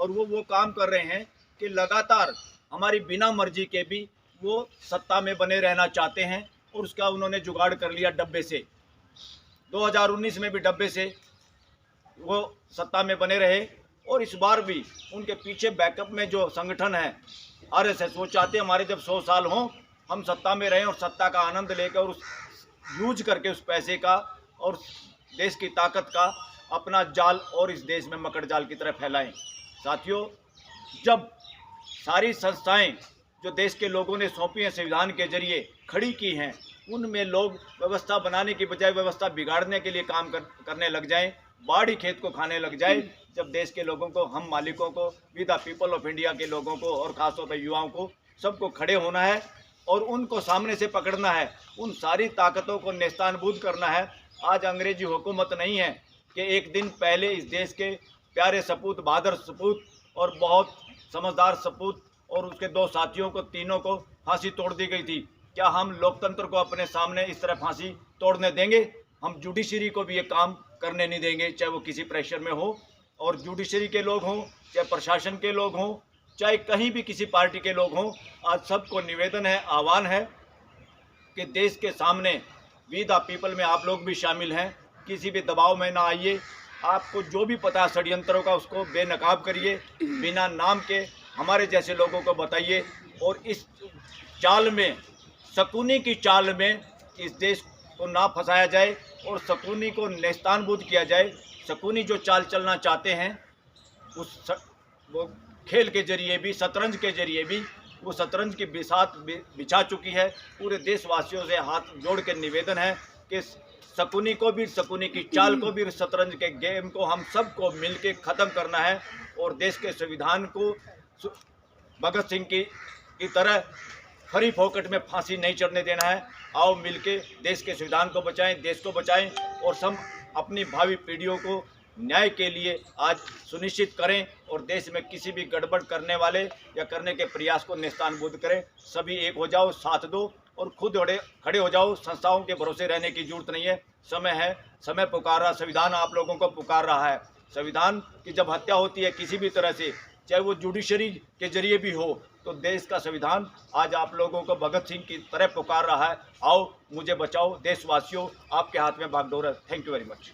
और वो काम कर रहे हैं कि लगातार हमारी बिना मर्जी के भी वो सत्ता में बने रहना चाहते हैं, और उसका उन्होंने जुगाड़ कर लिया डब्बे से। 2019 में भी डब्बे से वो सत्ता में बने रहे, और इस बार भी उनके पीछे बैकअप में जो संगठन है आरएसएस, वो चाहते हैं हमारे जब 100 साल हों हम सत्ता में रहें और सत्ता का आनंद लेकर और उस यूज करके उस पैसे का और देश की ताकत का अपना जाल और इस देश में मकड़ जाल की तरह फैलाएं। साथियों, जब सारी संस्थाएं जो देश के लोगों ने सौंपी हैं, संविधान के जरिए खड़ी की हैं, उनमें लोग व्यवस्था बनाने की बजाय व्यवस्था बिगाड़ने के लिए काम करने लग जाएं, बाड़ी खेत को खाने लग जाए, जब देश के लोगों को, हम मालिकों को, we the people of India के लोगों को और खासतौर पर युवाओं को, सबको खड़े होना है और उनको सामने से पकड़ना है, उन सारी ताकतों को नेस्तानबूद करना है। आज अंग्रेजी हुकूमत नहीं है कि एक दिन पहले इस देश के प्यारे सपूत, बहादुर सपूत और बहुत समझदार सपूत और उसके 2 साथियों को, तीनों को फांसी तोड़ दी गई थी। क्या हम लोकतंत्र को अपने सामने इस तरह फांसी तोड़ने देंगे? हम जुडिशरी को भी ये काम करने नहीं देंगे, चाहे वो किसी प्रेशर में हो, और जुडिशरी के लोग हों, चाहे प्रशासन के लोग हों, चाहे कहीं भी किसी पार्टी के लोग हों। आज सबको निवेदन है, आह्वान है कि देश के सामने वी द पीपल में आप लोग भी शामिल हैं, किसी भी दबाव में ना आइए। आपको जो भी पता है षड्यंत्रों का, उसको बेनकाब करिए, बिना नाम के हमारे जैसे लोगों को बताइए, और इस चाल में, शकुनी की चाल में इस देश को ना फंसाया जाए और शकुनी को नेस्तानबूद किया जाए। शकुनी जो चाल चलना चाहते हैं, वो खेल के जरिए भी, शतरंज के जरिए भी, वो शतरंज की बिसात बिछा चुकी है। पूरे देशवासियों से हाथ जोड़ के निवेदन है कि शकुनी को भी, शकुनी की चाल को भी, शतरंज के गेम को हम सबको मिलके ख़त्म करना है और देश के संविधान को भगत सिंह की तरह खरी फोकट में फांसी नहीं चढ़ने देना है। आओ मिलके देश के संविधान को बचाएं, देश को बचाएं और सब अपनी भावी पीढ़ियों को न्याय के लिए आज सुनिश्चित करें और देश में किसी भी गड़बड़ करने वाले या करने के प्रयास को नेस्तानबूद करें। सभी एक हो जाओ, साथ दो और खुद खड़े हो जाओ। संस्थाओं के भरोसे रहने की जरूरत नहीं है। समय है, समय पुकार रहा, संविधान आप लोगों को पुकार रहा है। संविधान की जब हत्या होती है किसी भी तरह से, चाहे वो जुडिशरी के जरिए भी हो, तो देश का संविधान आज आप लोगों को भगत सिंह की तरह पुकार रहा है। आओ मुझे बचाओ, देशवासियों आपके हाथ में बागडोर है। Thank you very much.